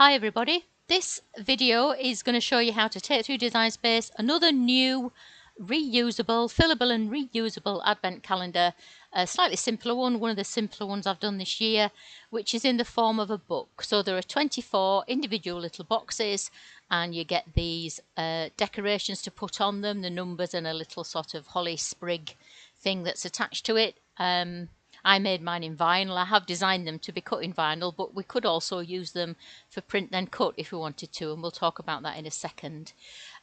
Hi everybody, this video is going to show you how to take through Design Space another new reusable, fillable and reusable advent calendar, a slightly simpler one of the simpler ones I've done this year, which is in the form of a book. So there are 24 individual little boxes and you get these decorations to put on them, the numbers and a little sort of holly sprig thing that's attached to it. I made mine in vinyl. I have designed them to be cut in vinyl, but we could also use them for print then cut if we wanted to, and we'll talk about that in a second.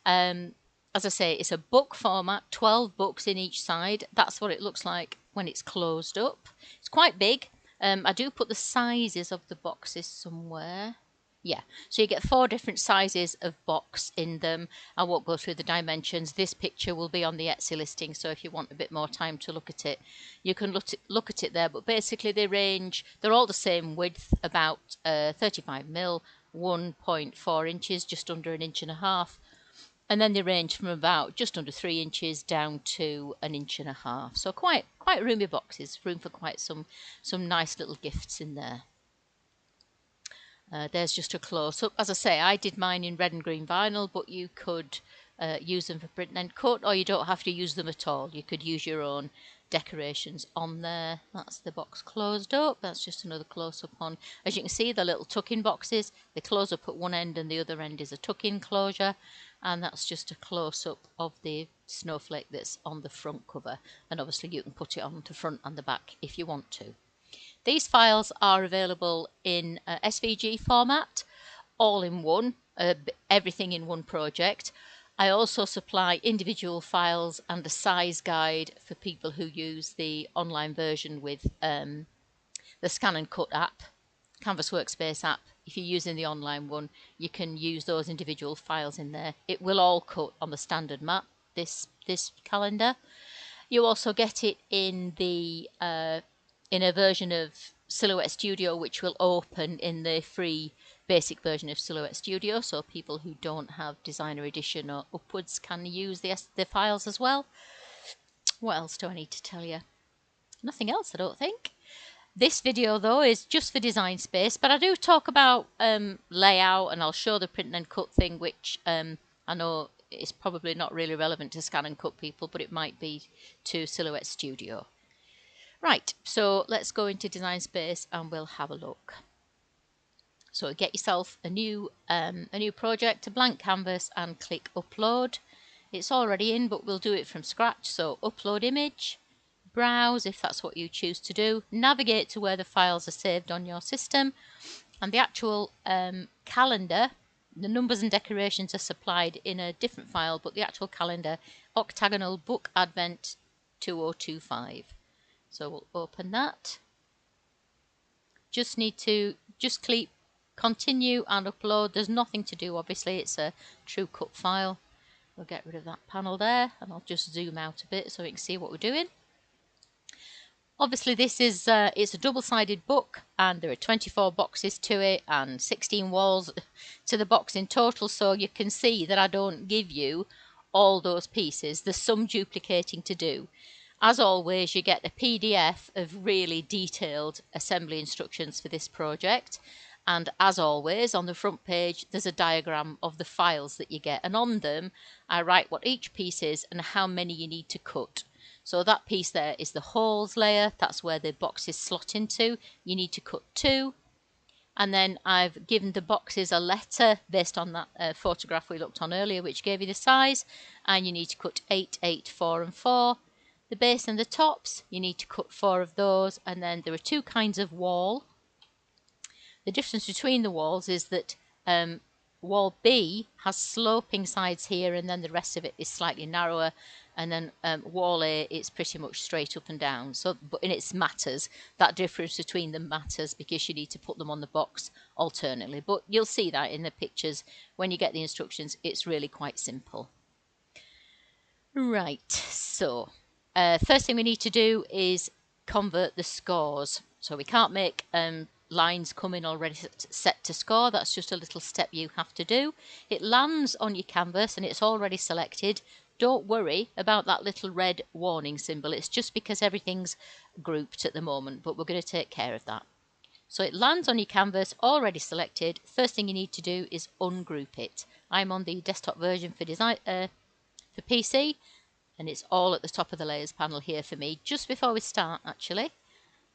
As I say, it's a book format, 12 books in each side. That's what it looks like when it's closed up. It's quite big. I do put the sizes of the boxes somewhere. Yeah, so you get 4 different sizes of box in them. I won't go through the dimensions. This picture will be on the Etsy listing, so if you want a bit more time to look at it, you can look at it there. But basically they're all the same width, about 35mm, 1.4 inches, just under 1.5 inches. And then they range from about just under 3 inches down to 1.5 inches. So quite roomy boxes, room for quite some nice little gifts in there. There's just a close-up. As I say, I did mine in red and green vinyl, but you could use them for print and cut, or you don't have to use them at all. You could use your own decorations on there. That's the box closed up. That's just another close-up on. As you can see, the little tuck-in boxes, they close up at one end and the other end is a tuck-in closure. And that's just a close-up of the snowflake that's on the front cover. And obviously you can put it on the front and the back if you want to. These files are available in SVG format, all in one, everything in one project. I also supply individual files and a size guide for people who use the online version with the ScanNCut app, Canvas Workspace app. If you're using the online one, you can use those individual files in there. It will all cut on the standard map, this calendar. You also get it in the in a version of Silhouette Studio, which will open in the free basic version of Silhouette Studio, so people who don't have Designer Edition or upwards can use the files as well. What else do I need to tell you? Nothing else, I don't think. This video though is just for Design Space, but I do talk about layout, and I'll show the print and cut thing, which I know is probably not really relevant to ScanNCut people, but it might be to Silhouette Studio. Right, so let's go into Design Space and we'll have a look. So get yourself a new project, a blank canvas, and click upload. It's already in, but we'll do it from scratch. So upload image, browse if that's what you choose to do, navigate to where the files are saved on your system, and the actual calendar, the numbers and decorations are supplied in a different file, but the actual calendar, octagonal book advent 2025. So we'll open that. Just need to click continue and upload. There's nothing to do, obviously it's a true cut file. We'll get rid of that panel there, and I'll just zoom out a bit so we can see what we're doing. Obviously this is it's a double-sided book, and there are 24 boxes to it and 16 walls to the box in total, so you can see that I don't give you all those pieces. There's some duplicating to do. As always, you get a PDF of really detailed assembly instructions for this project, and as always on the front page there's a diagram of the files that you get, and on them I write what each piece is and how many you need to cut. So that piece there is the holes layer, that's where the boxes slot into. You need to cut 2. And then I've given the boxes a letter based on that photograph we looked on earlier, which gave you the size, and you need to cut 8, 8, 4 and 4. The base and the tops, you need to cut 4 of those, and then there are 2 kinds of wall. The difference between the walls is that wall B has sloping sides here, and then the rest of it is slightly narrower, and then wall A it's pretty much straight up and down. So, but in its matters, that difference between them matters because you need to put them on the box alternately. But you'll see that in the pictures when you get the instructions. It's really quite simple. Right, so first thing we need to do is convert the scores. So we can't make lines come in already set to score. That's just a little step you have to do. It lands on your canvas and it's already selected. Don't worry about that little red warning symbol. It's just because everything's grouped at the moment, but we're going to take care of that. So it lands on your canvas already selected. First thing you need to do is ungroup it. I'm on the desktop version for design for PC, and it's all at the top of the layers panel here for me. Just before we start, actually,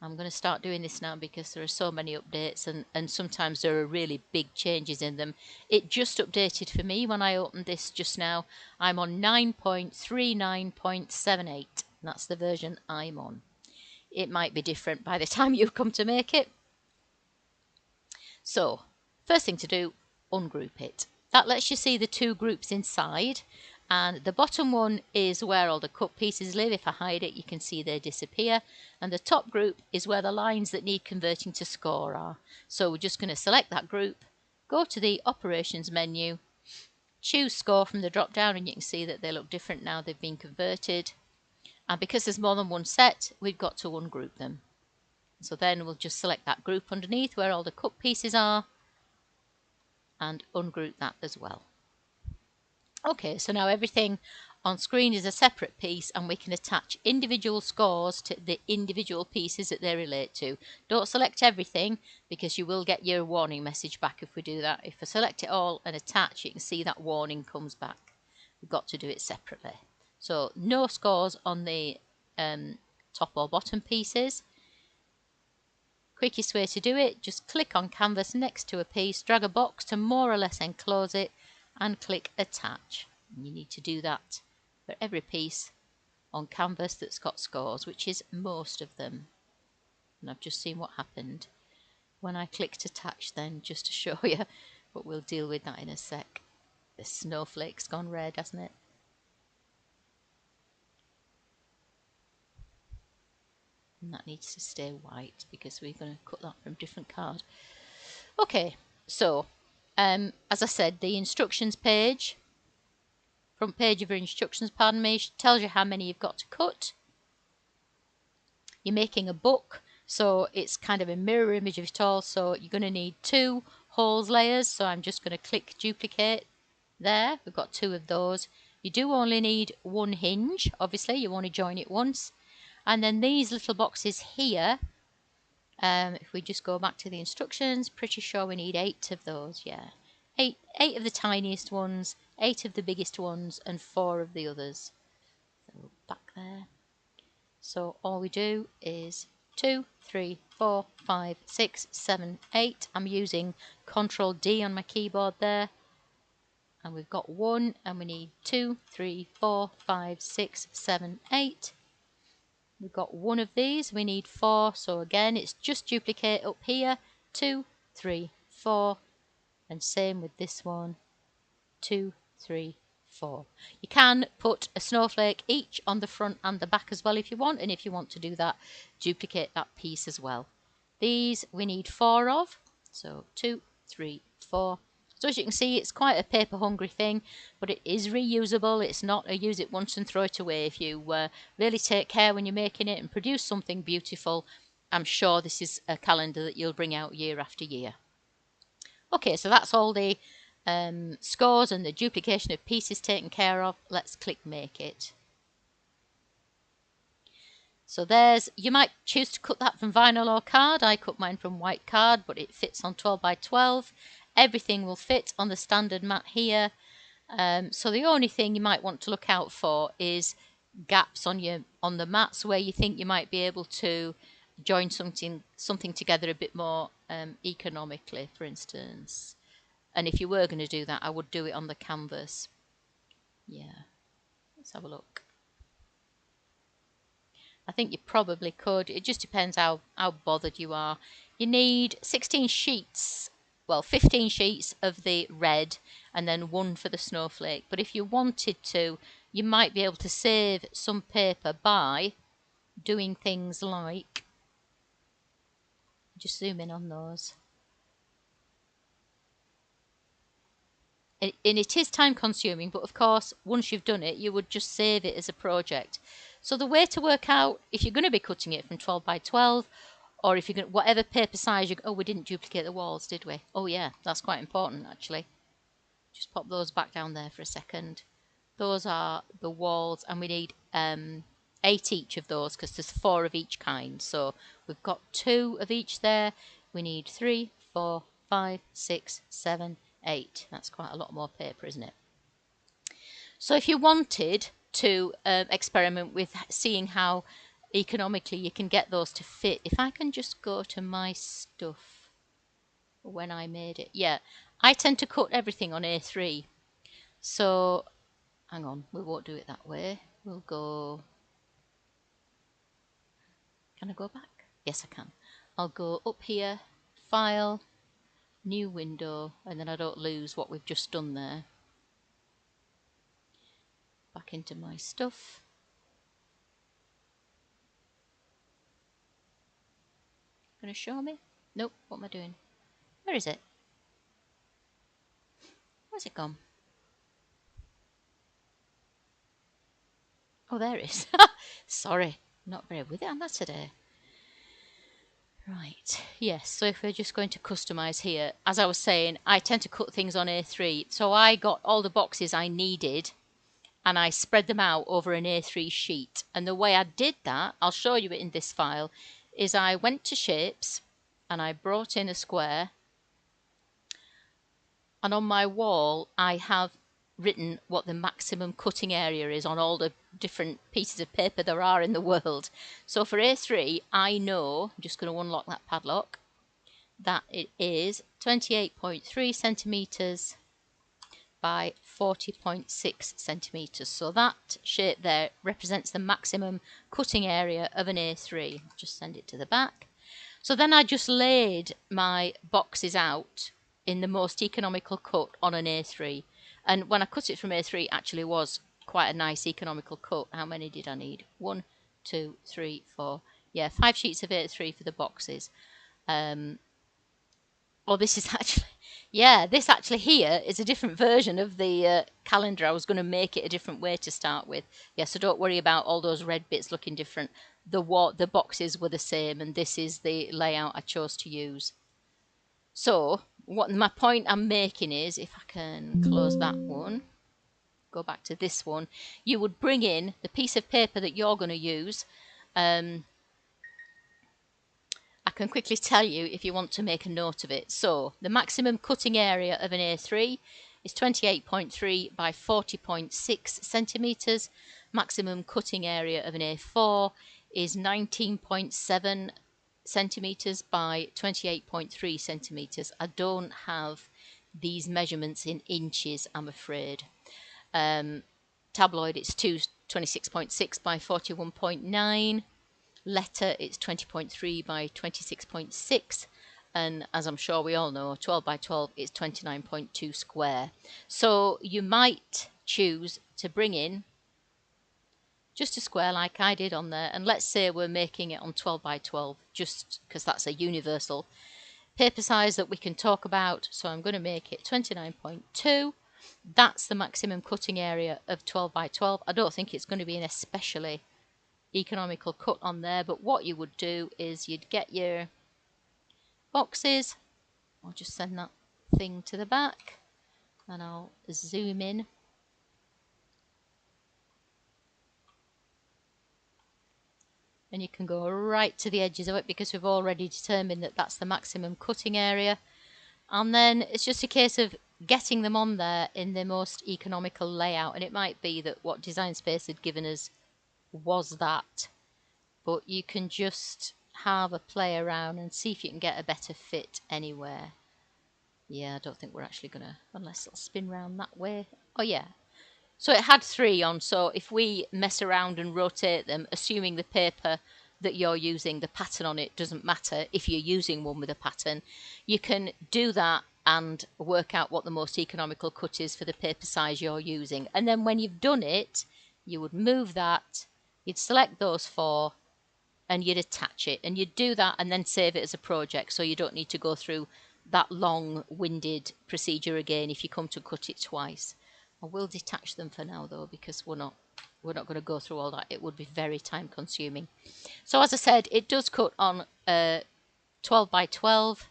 I'm going to start doing this now because there are so many updates, and sometimes there are really big changes in them. It just updated for me when I opened this just now. I'm on 9.39.78. That's the version I'm on. It might be different by the time you come to make it. So, first thing to do, ungroup it. That lets you see the two groups inside, and the bottom one is where all the cut pieces live. If I hide it, you can see they disappear, and the top group is where the lines that need converting to score are. So we're just going to select that group, go to the operations menu, choose score from the drop down, and you can see that they look different now they've been converted. And because there's more than one set, we've got to ungroup them. So then we'll just select that group underneath where all the cut pieces are and ungroup that as well. Okay, so now everything on screen is a separate piece, and we can attach individual scores to the individual pieces that they relate to. Don't select everything because you will get your warning message back if we do that. If I select it all and attach, you can see that warning comes back. We've got to do it separately. So no scores on the top or bottom pieces. Quickest way to do it, just click on canvas next to a piece, drag a box to more or less enclose it, and click attach. And you need to do that for every piece on canvas that's got scores, which is most of them. And I've just seen what happened when I clicked attach then, just to show you, but we'll deal with that in a sec. The snowflake's gone red, hasn't it? And that needs to stay white because we're going to cut that from a different card. Okay, so as I said, the instructions page, front page of your instructions, pardon me, tells you how many you've got to cut. You're making a book, so it's kind of a mirror image of it all, so you're going to need 2 holes layers, so I'm just going to click duplicate there. We've got 2 of those. You do only need 1 hinge, obviously, you want to join it once. And then these little boxes here, if we just go back to the instructions, pretty sure we need 8 of those, yeah. 8 of the tiniest ones, 8 of the biggest ones, and 4 of the others. So back there. So all we do is 2, 3, 4, 5, 6, 7, 8. I'm using Control D on my keyboard there. And we've got 1, and we need 2, 3, 4, 5, 6, 7, 8. We've got 1 of these, we need 4, so again it's just duplicate up here, 2, 3, 4, and same with this one, 2, 3, 4. You can put a snowflake each on the front and the back as well if you want, and if you want to do that, duplicate that piece as well. These we need 4 of, so 2, 3, 4. So as you can see, it's quite a paper hungry thing, but it is reusable. It's not a use it once and throw it away. If you really take care when you're making it and produce something beautiful, I'm sure this is a calendar that you'll bring out year after year. Okay, so that's all the scores and the duplication of pieces taken care of. Let's click make it. So there's, you might choose to cut that from vinyl or card. I cut mine from white card, but it fits on 12 by 12. Everything will fit on the standard mat here. So the only thing you might want to look out for is gaps on the mats where you think you might be able to join something together a bit more economically, for instance. And if you were going to do that, I would do it on the canvas. Yeah, let's have a look. I think you probably could. It just depends how bothered you are. You need 16 sheets, well, 15 sheets of the red and then 1 for the snowflake. But if you wanted to, you might be able to save some paper by doing things like, just zoom in on those. And it is time consuming, but of course, once you've done it, you would just save it as a project. So the way to work out, if you're going to be cutting it from 12 by 12, or if you're going to, whatever paper size oh, we didn't duplicate the walls, did we? Oh yeah, that's quite important actually. Just pop those back down there for a second. Those are the walls, and we need 8 each of those because there's 4 of each kind. So we've got 2 of each there. we need 3, 4, 5, 6, 7, 8. That's quite a lot more paper, isn't it? So if you wanted to experiment with seeing how economically you can get those to fit, if I can just go to my stuff when I made it. Yeah, I tend to cut everything on A3. So hang on, we won't do it that way. We'll go... Can I go back? Yes, I can. I'll go up here, File, New Window, and then I don't lose what we've just done there. Back into my stuff. Gonna show me? Nope, what am I doing? Where is it? Where's it gone? Oh, there it is. Sorry, not very with it, am I today? Right, yes, so if we're just going to customize here, as I was saying, I tend to cut things on A3. So I got all the boxes I needed and I spread them out over an A3 sheet. And the way I did that, I'll show you it in this file, is I went to shapes and I brought in a square. And on my wall, I have written what the maximum cutting area is on all the different pieces of paper there are in the world. So for A3, I know, I'm just going to unlock that padlock, that it is 28.3 centimetres by 40.6 centimetres. So that shape there represents the maximum cutting area of an A3. Just send it to the back. So then I just laid my boxes out in the most economical cut on an A3. And when I cut it from A3, it actually was quite a nice economical cut. How many did I need? 1, 2, 3, 4. Yeah, 5 sheets of A3 for the boxes. Oh, this is actually, yeah, this actually here is a different version of the calendar. I was going to make it a different way to start with. Yeah, so don't worry about all those red bits looking different. The boxes were the same, and this is the layout I chose to use. So what my point I'm making is, if I can close that one, go back to this one, you would bring in the piece of paper that you're going to use. I can quickly tell you if you want to make a note of it. So the maximum cutting area of an A3 is 28.3 by 40.6 centimetres. Maximum cutting area of an A4 is 19.7 centimetres by 28.3 centimetres. I don't have these measurements in inches, I'm afraid. Tabloid, it's 26.6 by 41.9. Letter, it's 20.3 by 26.6, and as I'm sure we all know, 12 by 12 is 29.2 square. So you might choose to bring in just a square like I did on there, and let's say we're making it on 12 by 12 just because that's a universal paper size that we can talk about. So I'm going to make it 29.2. That's the maximum cutting area of 12 by 12. I don't think it's going to be an especially economical cut on there, but what you would do is you'd get your boxes. I'll just send that thing to the back and I'll zoom in. And you can go right to the edges of it because we've already determined that that's the maximum cutting area. And then it's just a case of getting them on there in the most economical layout. And it might be that what Design Space had given us was that. But you can just have a play around and see if you can get a better fit anywhere. Yeah, I don't think we're actually going to, unless it'll spin round that way. Oh yeah. So it had 3 on, so if we mess around and rotate them, assuming the paper that you're using, the pattern on it doesn't matter if you're using one with a pattern, you can do that and work out what the most economical cut is for the paper size you're using. And then when you've done it, you would move that, you'd select those 4, and you'd attach it, and you'd do that and then save it as a project, so you don't need to go through that long-winded procedure again if you come to cut it twice. I will detach them for now though, because we're not going to go through all that. It would be very time consuming. So as I said, it does cut on 12 by 12.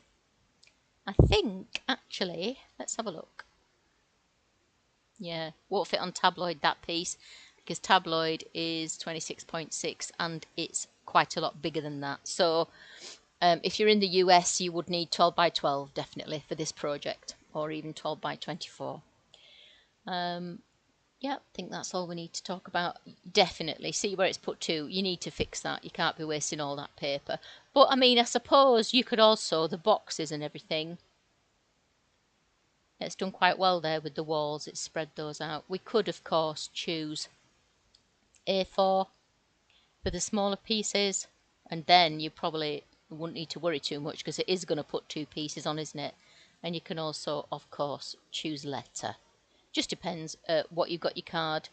I think actually, let's have a look. Yeah, won't fit on tabloid, that piece, because tabloid is 26.6 and it's quite a lot bigger than that. So If you're in the US, you would need 12 by 12 definitely for this project, or even 12 by 24. Yeah, I think that's all we need to talk about. Definitely, see where it's put to. You need to fix that. You can't be wasting all that paper. But I mean, I suppose you could also, the boxes and everything, it's done quite well there with the walls. It's spread those out. We could, of course, choose A4 for the smaller pieces, and then you probably wouldn't need to worry too much because it is going to put 2 pieces on, isn't it? And you can also, of course, choose letter. Just depends what you've got your card,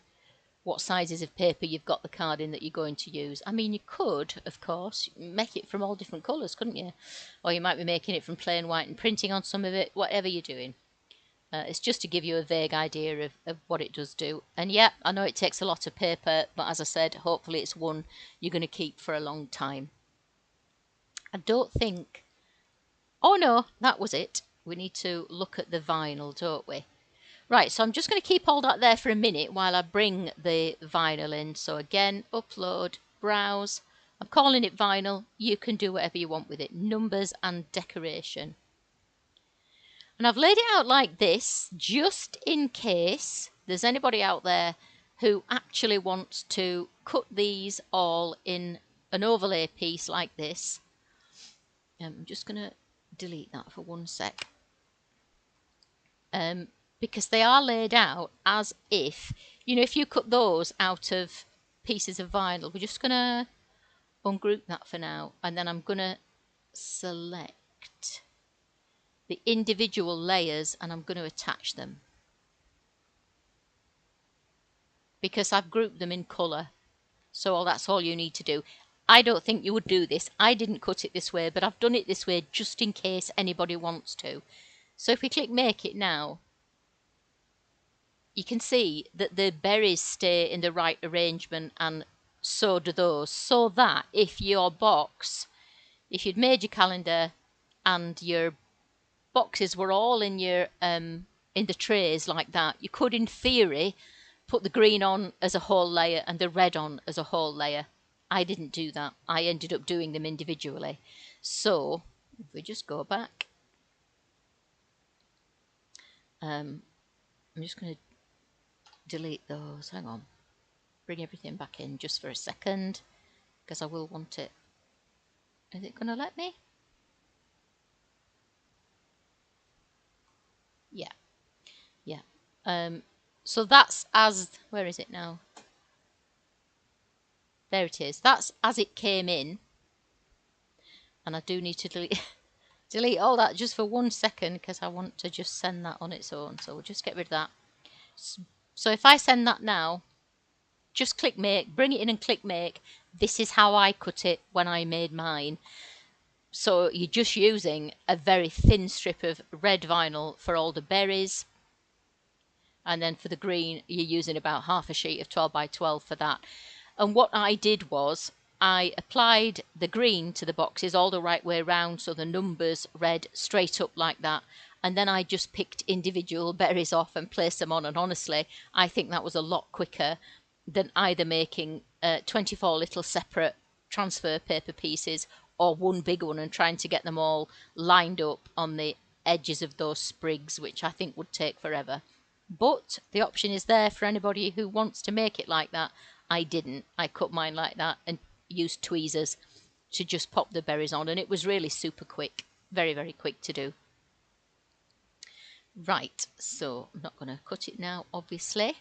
what sizes of paper you've got the card in that you're going to use. I mean, you could, of course, make it from all different colours, couldn't you? Or you might be making it from plain white and printing on some of it, whatever you're doing. It's just to give you a vague idea of what it does do. And yeah, I know it takes a lot of paper, but as I said, hopefully it's one you're going to keep for a long time. I don't think... Oh no, that was it. We need to look at the vinyl, don't we? Right, so I'm just going to keep all that there for a minute while I bring the vinyl in. So again, upload, browse. I'm calling it vinyl. You can do whatever you want with it. Numbers and decoration. And I've laid it out like this just in case there's anybody out there who actually wants to cut these all in an overlay piece like this. I'm just going to delete that for 1 sec. Because they are laid out as if, you know, if you cut those out of pieces of vinyl, we're just going to ungroup that for now. And then I'm going to select the individual layers and I'm going to attach them. Because I've grouped them in colour. So that's all you need to do. I don't think you would do this. I didn't cut it this way, but I've done it this way just in case anybody wants to. So if we click make it now, you can see that the berries stay in the right arrangement and so do those. So that if your box, if you'd made your calendar and your boxes were all in your in the trays like that, you could in theory put the green on as a whole layer and the red on as a whole layer. I didn't do that. I ended up doing them individually. So if we just go back, I'm just going to delete those. Hang on. Bring everything back in just for a second because I will want it. Is it going to let me? Yeah. Yeah. So that's as... Where is it now? There it is. That's as it came in. And I do need to delete all that just for 1 second because I want to just send that on its own. So we'll just get rid of that. So if I send that now, just click make, bring it in and click make. This is how I cut it when I made mine. So you're just using a very thin strip of red vinyl for all the berries. And then for the green, you're using about half a sheet of 12 by 12 for that. And what I did was I applied the green to the boxes all the right way around, so the numbers read straight up like that. And then I just picked individual berries off and placed them on. And honestly, I think that was a lot quicker than either making 24 little separate transfer paper pieces or one big one and trying to get them all lined up on the edges of those sprigs, which I think would take forever. But the option is there for anybody who wants to make it like that. I didn't. I cut mine like that and used tweezers to just pop the berries on, and it was really super quick. Very, very quick to do. Right, so I'm not going to cut it now, obviously.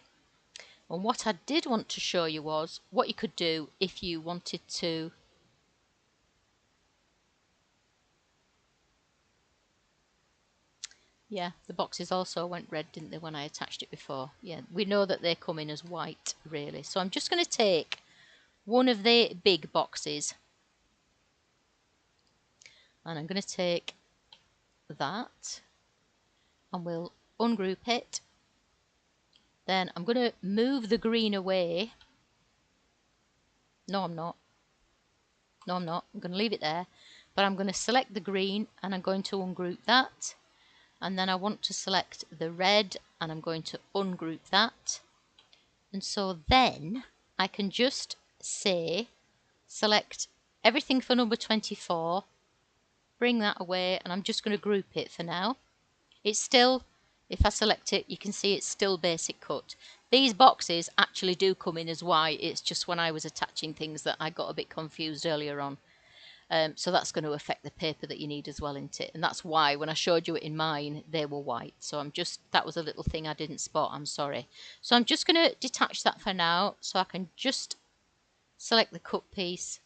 And what I did want to show you was what you could do if you wanted to... Yeah, the boxes also went red, didn't they, when I attached it before? Yeah, we know that they come in as white, really. So I'm just going to take one of the big boxes. And I'm going to take that. And we'll ungroup it. Then I'm going to move the green away. No, I'm not. No, I'm not. I'm going to leave it there. But I'm going to select the green and I'm going to ungroup that. And then I want to select the red and I'm going to ungroup that. And so then I can just say, select everything for number 24 bring that away, and I'm just going to group it for now. It's still, if I select it, you can see it's still basic cut. These boxes actually do come in as white. It's just when I was attaching things that I got a bit confused earlier on. So that's going to affect the paper that you need as well, isn't it? And that's why when I showed you it in mine, they were white. So that was a little thing I didn't spot, I'm sorry. So I'm just going to detach that for now, so I can just select the cut piece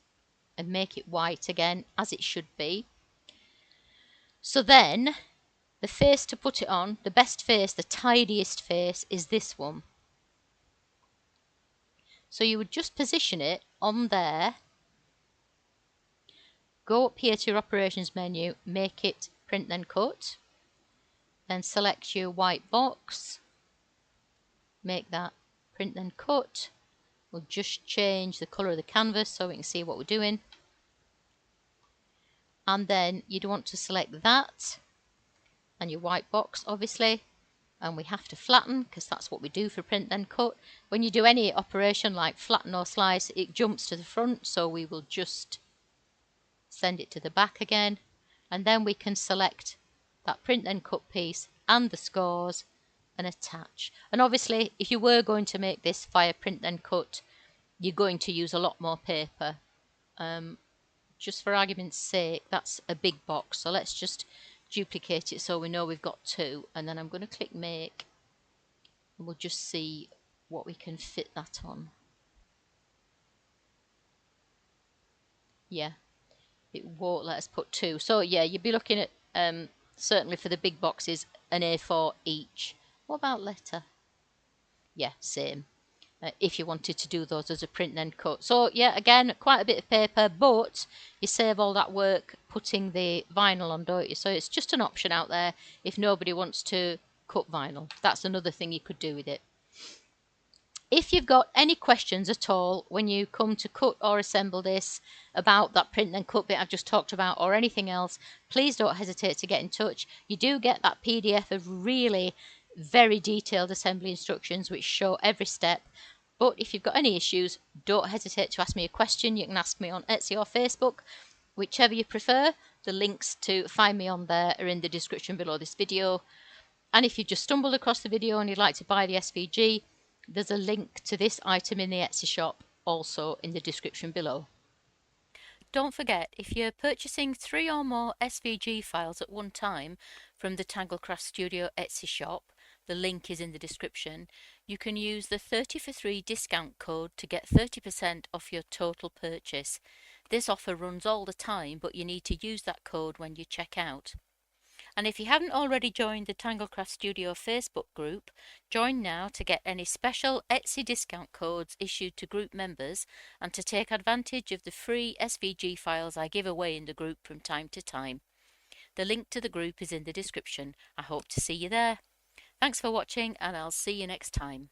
and make it white again, as it should be. So then, the face to put it on, the best face, the tidiest face, is this one. So you would just position it on there, go up here to your operations menu, make it print then cut, then select your white box, make that print then cut. We'll just change the colour of the canvas so we can see what we're doing. And then you'd want to select that and your white box, obviously, and we have to flatten because that's what we do for print then cut. When you do any operation like flatten or slice, it jumps to the front, so we will just send it to the back again, and then we can select that print then cut piece and the scores and attach. And obviously, if you were going to make this via print then cut, you're going to use a lot more paper. Just for argument's sake, that's a big box, so let's just duplicate it so we know we've got two, and then I'm going to click make, and we'll just see what we can fit that on. Yeah, it won't let us put two, so yeah, you'd be looking at certainly for the big boxes an A4 each. What about letter? Yeah, same. If you wanted to do those as a print then cut. So yeah, again, quite a bit of paper, but you save all that work putting the vinyl on, don't you? So it's just an option out there if nobody wants to cut vinyl. That's another thing you could do with it. If you've got any questions at all when you come to cut or assemble this about that print and cut bit I've just talked about, or anything else, please don't hesitate to get in touch. You do get that PDF of really very detailed assembly instructions which show every step. But if you've got any issues, don't hesitate to ask me a question. You can ask me on Etsy or Facebook, whichever you prefer. The links to find me on there are in the description below this video. And if you just stumbled across the video and you'd like to buy the SVG, there's a link to this item in the Etsy shop also in the description below. Don't forget, if you're purchasing 3 or more SVG files at one time from the Tanglecraft Studio Etsy shop, the link is in the description, you can use the 30 for 3 discount code to get 30% off your total purchase. This offer runs all the time, but you need to use that code when you check out. And if you haven't already joined the Tanglecraft Studio Facebook group, join now to get any special Etsy discount codes issued to group members and to take advantage of the free SVG files I give away in the group from time to time. The link to the group is in the description. I hope to see you there. Thanks for watching, and I'll see you next time.